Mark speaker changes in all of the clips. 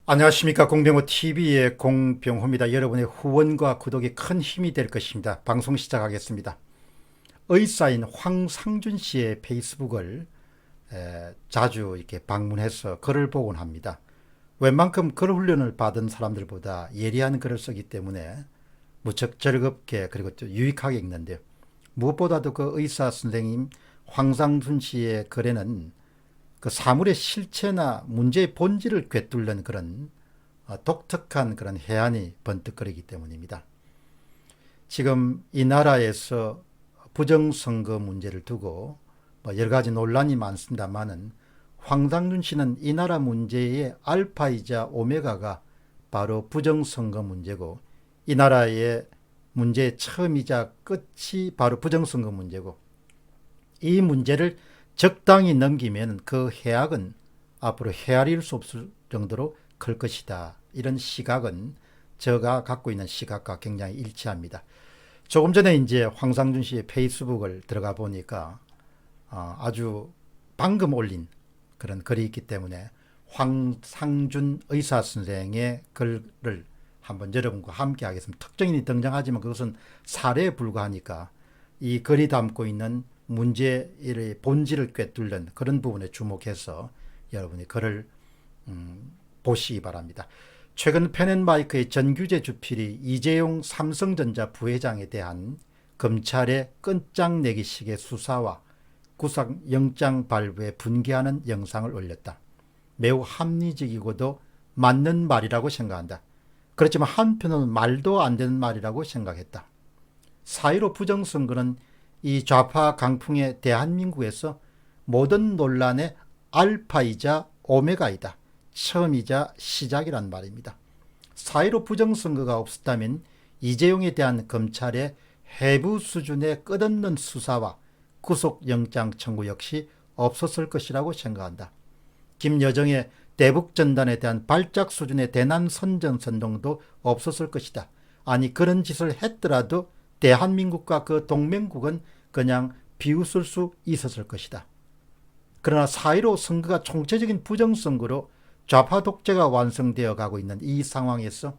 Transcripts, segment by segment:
Speaker 1: 안녕하십니까. 공병호TV의 공병호입니다. 여러분의 후원과 구독이 큰 힘이 될 것입니다. 방송 시작하겠습니다. 의사인 황상준 씨의 페이스북을 자주 이렇게 방문해서 글을 보곤 합니다. 웬만큼 글 훈련을 받은 사람들보다 예리한 글을 쓰기 때문에 무척 즐겁게 그리고 또 유익하게 읽는데요. 무엇보다도 그 의사 선생님 황상준 씨의 글에는 그 사물의 실체나 문제의 본질을 꿰뚫는 그런 독특한 그런 해안이 번뜩거리기 때문입니다. 지금 이 나라에서 부정선거 문제를 두고 여러 가지 논란이 많습니다만은 황상준 씨는 이 나라 문제의 알파이자 오메가가 바로 부정선거 문제고, 이 나라의 문제의 처음이자 끝이 바로 부정선거 문제고, 이 문제를 적당히 넘기면 그 해악은 앞으로 헤아릴 수 없을 정도로 클 것이다. 이런 시각은 제가 갖고 있는 시각과 굉장히 일치합니다. 조금 전에 이제 황상준 씨의 페이스북을 들어가 보니까 아주 방금 올린 그런 글이 있기 때문에 황상준 의사 선생의 글을 한번 여러분과 함께 하겠습니다. 특정인이 등장하지만 그것은 사례에 불과하니까 이 글이 담고 있는 문제의 본질을 꿰뚫는 그런 부분에 주목해서 여러분이 글을 보시기 바랍니다. 최근 펜앤마이크의 전규재 주필이 이재용 삼성전자 부회장에 대한 검찰의 끝장내기식의 수사와 구속영장 발부에 분개하는 영상을 올렸다. 매우 합리적이고도 맞는 말이라고 생각한다. 그렇지만 한편으로는 말도 안 되는 말이라고 생각했다. 4.15 부정선거는 이 좌파 강풍의 대한민국에서 모든 논란의 알파이자 오메가이다. 처음이자 시작이란 말입니다. 4.15 부정선거가 없었다면 이재용에 대한 검찰의 해부 수준의 끝없는 수사와 구속영장 청구 역시 없었을 것이라고 생각한다. 김여정의 대북전단에 대한 발작 수준의 대남 선전선동도 없었을 것이다. 아니, 그런 짓을 했더라도 대한민국과 그 동맹국은 그냥 비웃을 수 있었을 것이다. 그러나 4.15 선거가 총체적인 부정선거로 좌파 독재가 완성되어 가고 있는 이 상황에서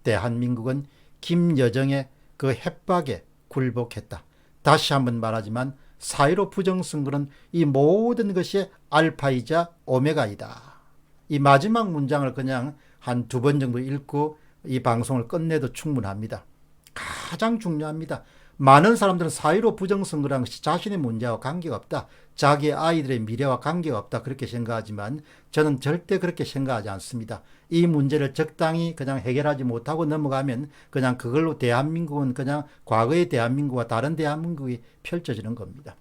Speaker 1: 대한민국은 김여정의 그 협박에 굴복했다. 다시 한번 말하지만 4.15 부정선거는 이 모든 것이 알파이자 오메가이다. 이 마지막 문장을 그냥 한 2번 정도 읽고 이 방송을 끝내도 충분합니다. 가장 중요합니다. 많은 사람들은 4.15 부정선거라는 것이 자신의 문제와 관계가 없다. 자기 아이들의 미래와 관계가 없다. 그렇게 생각하지만 저는 절대 그렇게 생각하지 않습니다. 이 문제를 적당히 그냥 해결하지 못하고 넘어가면 그냥 그걸로 대한민국은 그냥 과거의 대한민국과 다른 대한민국이 펼쳐지는 겁니다.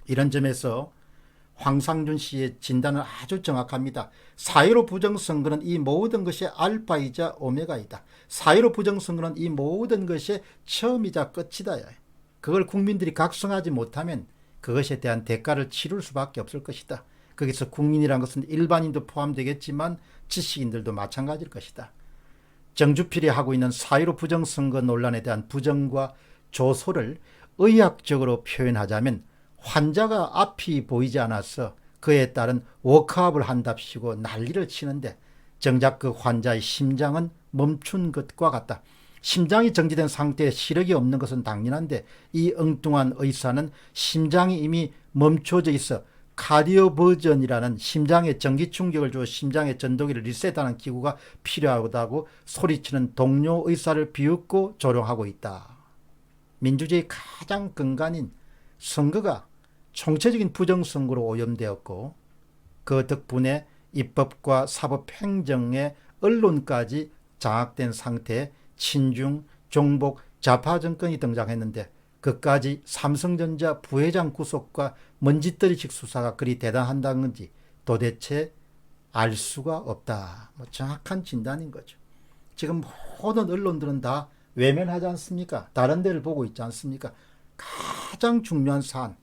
Speaker 1: 이런 점에서 황상준 씨의 진단은 아주 정확합니다. 4.15 부정선거는 이 모든 것이 알파이자 오메가이다. 4.15 부정선거는 이 모든 것이 처음이자 끝이다. 그걸 국민들이 각성하지 못하면 그것에 대한 대가를 치를 수밖에 없을 것이다. 거기서 국민이란 것은 일반인도 포함되겠지만 지식인들도 마찬가지일 것이다. 정주필이 하고 있는 4.15 부정선거 논란에 대한 부정과 조소를 의학적으로 표현하자면 환자가 앞이 보이지 않아서 그에 따른 워크업을 한답시고 난리를 치는데 정작 그 환자의 심장은 멈춘 것과 같다. 심장이 정지된 상태에 시력이 없는 것은 당연한데 이 엉뚱한 의사는 심장이 이미 멈춰져 있어 카디오 버전이라는 심장에 전기 충격을 주어 심장의 전도기를 리셋하는 기구가 필요하다고 소리치는 동료 의사를 비웃고 조롱하고 있다. 민주주의의 가장 근간인 선거가 총체적인 부정선거로 오염되었고 그 덕분에 입법과 사법행정의 언론까지 장악된 상태에 친중, 종북, 좌파 정권이 등장했는데 그까지 삼성전자 부회장 구속과 먼지떨이식 수사가 그리 대단한다는 건지 도대체 알 수가 없다. 정확한 진단인 거죠. 지금 모든 언론들은 다 외면하지 않습니까? 다른 데를 보고 있지 않습니까? 가장 중요한 사안,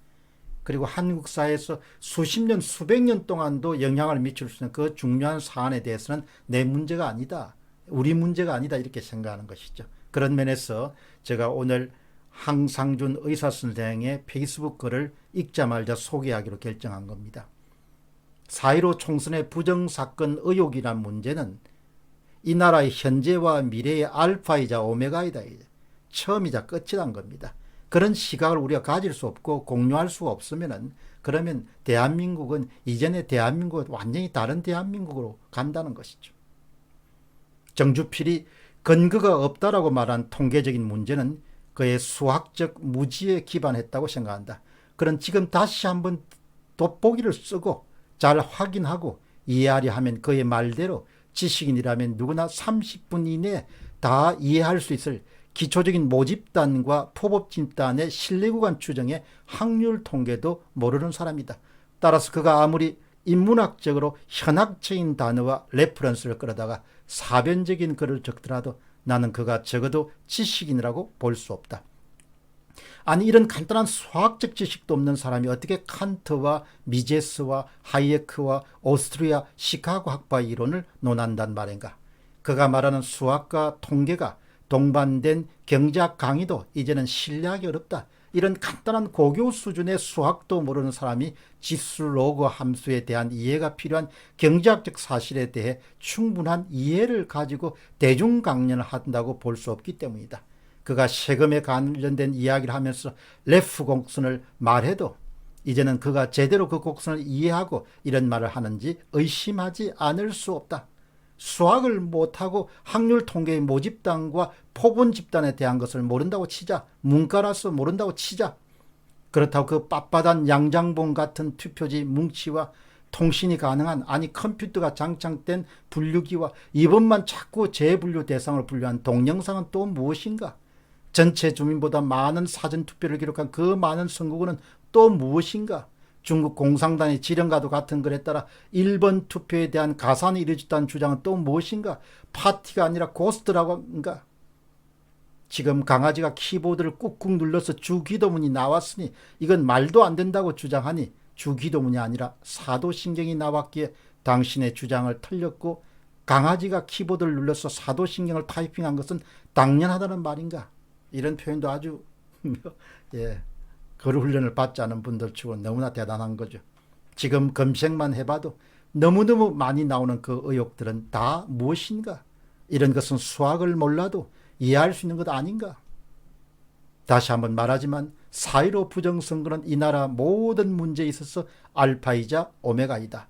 Speaker 1: 그리고 한국 사회에서 수십 년, 수백 년 동안도 영향을 미칠 수 있는 그 중요한 사안에 대해서는 내 문제가 아니다. 우리 문제가 아니다. 이렇게 생각하는 것이죠. 그런 면에서 제가 오늘 황상준 의사 선생의 페이스북 글을 읽자마자 소개하기로 결정한 겁니다. 4.15 총선의 부정사건 의혹이란 문제는 이 나라의 현재와 미래의 알파이자 오메가이다. 처음이자 끝이란 겁니다. 그런 시각을 우리가 가질 수 없고 공유할 수가 없으면은 그러면 대한민국은 이전의 대한민국은 완전히 다른 대한민국으로 간다는 것이죠. 정주필이 근거가 없다라고 말한 통계적인 문제는 그의 수학적 무지에 기반했다고 생각한다. 그런 지금 다시 한번 돋보기를 쓰고 잘 확인하고 이해하려 하면 그의 말대로 지식인이라면 누구나 30분 이내에 다 이해할 수 있을 기초적인 모집단과 포복집단의 신뢰구간 추정의 확률 통계도 모르는 사람이다. 따라서 그가 아무리 인문학적으로 현학적인 단어와 레퍼런스를 끌어다가 사변적인 글을 적더라도 나는 그가 적어도 지식인이라고 볼 수 없다. 아니 이런 간단한 수학적 지식도 없는 사람이 어떻게 칸트와 미제스와 하이에크와 오스트리아 시카고 학파의 이론을 논한단 말인가. 그가 말하는 수학과 통계가 동반된 경제학 강의도 이제는 신뢰하기 어렵다. 이런 간단한 고교 수준의 수학도 모르는 사람이 지수 로그 함수에 대한 이해가 필요한 경제학적 사실에 대해 충분한 이해를 가지고 대중 강연을 한다고 볼 수 없기 때문이다. 그가 세금에 관련된 이야기를 하면서 레프 곡선을 말해도 이제는 그가 제대로 그 곡선을 이해하고 이런 말을 하는지 의심하지 않을 수 없다. 수학을 못하고 확률 통계의 모집단과 포분 집단에 대한 것을 모른다고 치자. 문과라서 모른다고 치자. 그렇다고 그 빳빳한 양장본 같은 투표지 뭉치와 통신이 가능한 아니 컴퓨터가 장착된 분류기와 이번만 자꾸 재분류 대상을 분류한 동영상은 또 무엇인가? 전체 주민보다 많은 사전투표를 기록한 그 많은 선거구는 또 무엇인가? 중국 공산당의 지령과도 같은 글에 따라 1번 투표에 대한 가산이 이루어졌다는 주장은 또 무엇인가? 파티가 아니라 고스트라고 한가? 지금 강아지가 키보드를 꾹꾹 눌러서 주기도문이 나왔으니 이건 말도 안 된다고 주장하니 주기도문이 아니라 사도신경이 나왔기에 당신의 주장을 틀렸고 강아지가 키보드를 눌러서 사도신경을 타이핑한 것은 당연하다는 말인가? 이런 표현도 아주 예, 글 훈련을 받지 않은 분들 치고 너무나 대단한 거죠. 지금 검색만 해봐도 너무너무 많이 나오는 그 의혹들은 다 무엇인가? 이런 것은 수학을 몰라도 이해할 수 있는 것 아닌가? 다시 한번 말하지만 4.15 부정선거는 이 나라 모든 문제에 있어서 알파이자 오메가이다.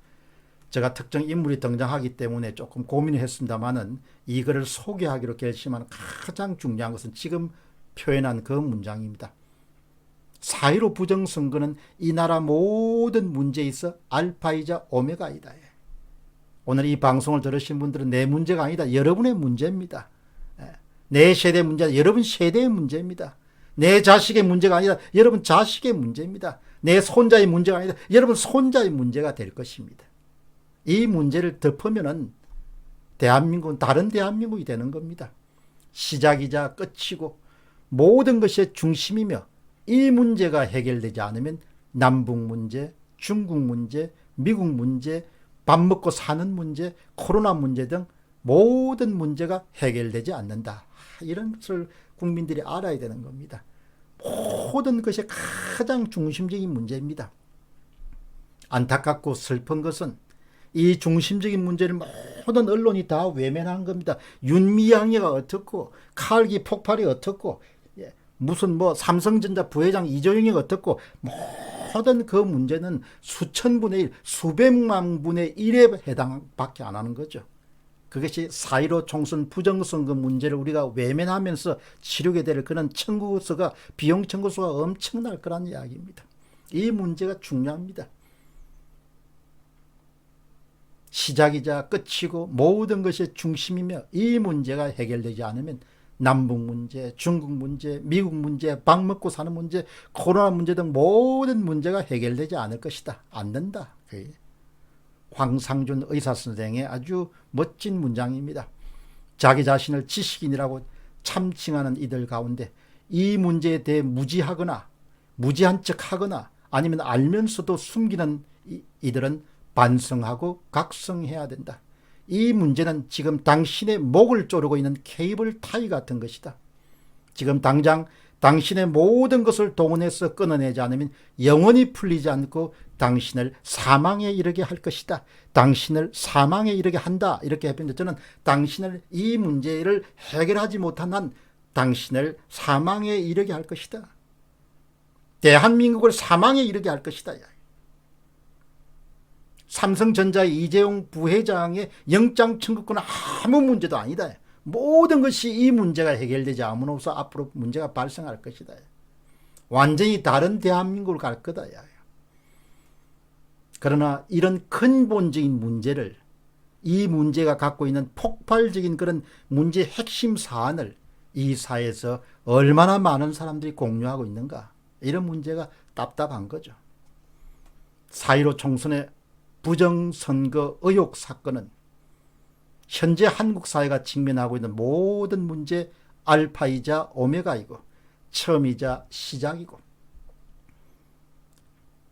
Speaker 1: 제가 특정 인물이 등장하기 때문에 조금 고민을 했습니다마는 이 글을 소개하기로 결심한 가장 중요한 것은 지금 표현한 그 문장입니다. 4.15 부정선거는 이 나라 모든 문제에 있어 알파이자 오메가이다. 오늘 이 방송을 들으신 분들은 내 문제가 아니다. 여러분의 문제입니다. 내 세대 문제가 여러분 세대의 문제입니다. 내 자식의 문제가 아니라 여러분 자식의 문제입니다. 내 손자의 문제가 아니라 여러분 손자의 문제가 될 것입니다. 이 문제를 덮으면은 대한민국은 다른 대한민국이 되는 겁니다. 시작이자 끝이고 모든 것의 중심이며 이 문제가 해결되지 않으면 남북 문제, 중국 문제, 미국 문제, 밥 먹고 사는 문제, 코로나 문제 등 모든 문제가 해결되지 않는다. 이런 것을 국민들이 알아야 되는 겁니다. 모든 것이 가장 중심적인 문제입니다. 안타깝고 슬픈 것은 이 중심적인 문제를 모든 언론이 다 외면한 겁니다. 윤미향이가 어떻고 칼기 폭발이 어떻고 무슨 삼성전자 부회장 이조영이 어떻고 모든 그 문제는 수천분의 1, 수백만 분의 1에 해당밖에 안 하는 거죠. 그것이 4.15 총선 부정선거 문제를 우리가 외면하면서 치르게 될 그런 청구서가 비용 청구서가 엄청날 거란 이야기입니다. 이 문제가 중요합니다. 시작이자 끝이고 모든 것의 중심이며 이 문제가 해결되지 않으면 남북 문제, 중국 문제, 미국 문제, 밥 먹고 사는 문제, 코로나 문제 등 모든 문제가 해결되지 않을 것이다. 안 된다. 황상준 의사선생의 아주 멋진 문장입니다. 자기 자신을 지식인이라고 참칭하는 이들 가운데 이 문제에 대해 무지하거나 무지한 척하거나 아니면 알면서도 숨기는 이들은 반성하고 각성해야 된다. 이 문제는 지금 당신의 목을 조르고 있는 케이블 타이 같은 것이다. 지금 당장 당신의 모든 것을 동원해서 끊어내지 않으면 영원히 풀리지 않고 당신을 사망에 이르게 할 것이다. 당신을 사망에 이르게 한다. 이렇게 해봤는데 저는 당신을 이 문제를 해결하지 못한 한 당신을 사망에 이르게 할 것이다. 대한민국을 사망에 이르게 할 것이다. 삼성전자 이재용 부회장의 영장 청구권은 아무 문제도 아니다. 모든 것이 이 문제가 해결되지 않음으로써 앞으로 문제가 발생할 것이다. 완전히 다른 대한민국을 갈 거다. 그러나 이런 근본적인 문제를, 이 문제가 갖고 있는 폭발적인 그런 문제의 핵심 사안을 이 사회에서 얼마나 많은 사람들이 공유하고 있는가, 이런 문제가 답답한 거죠. 4.15 총선의 부정선거 의혹 사건은 현재 한국 사회가 직면하고 있는 모든 문제 알파이자 오메가이고 처음이자 시작이고,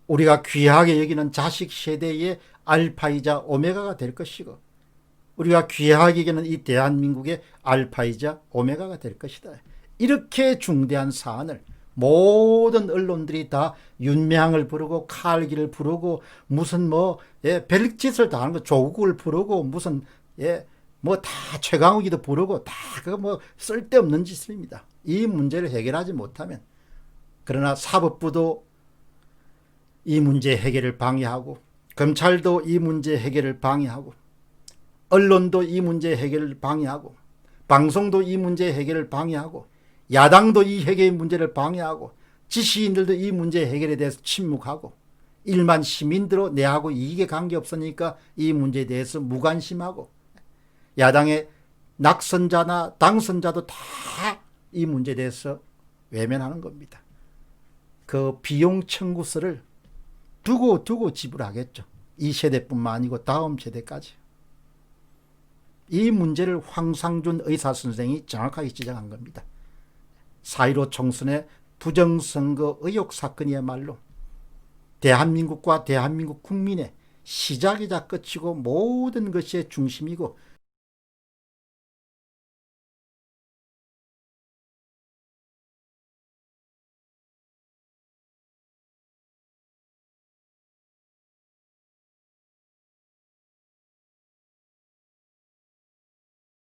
Speaker 1: 우리가 귀하게 여기는 자식 세대의 알파이자 오메가가 될 것이고, 우리가 귀하게 여기는 이 대한민국의 알파이자 오메가가 될 것이다. 이렇게 중대한 사안을 모든 언론들이 다 윤명을 부르고 칼기를 부르고 무슨 별짓을 다 하는 거, 조국을 부르고 무슨 다 최강욱이도 부르고 다 그거 쓸데없는 짓입니다. 이 문제를 해결하지 못하면, 그러나 사법부도 이 문제 해결을 방해하고, 검찰도 이 문제 해결을 방해하고, 언론도 이 문제 해결을 방해하고, 방송도 이 문제 해결을 방해하고, 야당도 이 해결 문제를 방해하고, 지식인들도 이 문제 해결에 대해서 침묵하고, 일반 시민들로 내하고 이익에 관계없으니까 이 문제에 대해서 무관심하고, 야당의 낙선자나 당선자도 다 이 문제에 대해서 외면하는 겁니다. 그 비용 청구서를 두고 지불하겠죠. 이 세대뿐만 아니고 다음 세대까지. 이 문제를 황상준 의사선생이 정확하게 지적한 겁니다. 4.15 총선의 부정선거 의혹 사건이야말로 대한민국과 대한민국 국민의 시작이자 끝이고 모든 것의 중심이고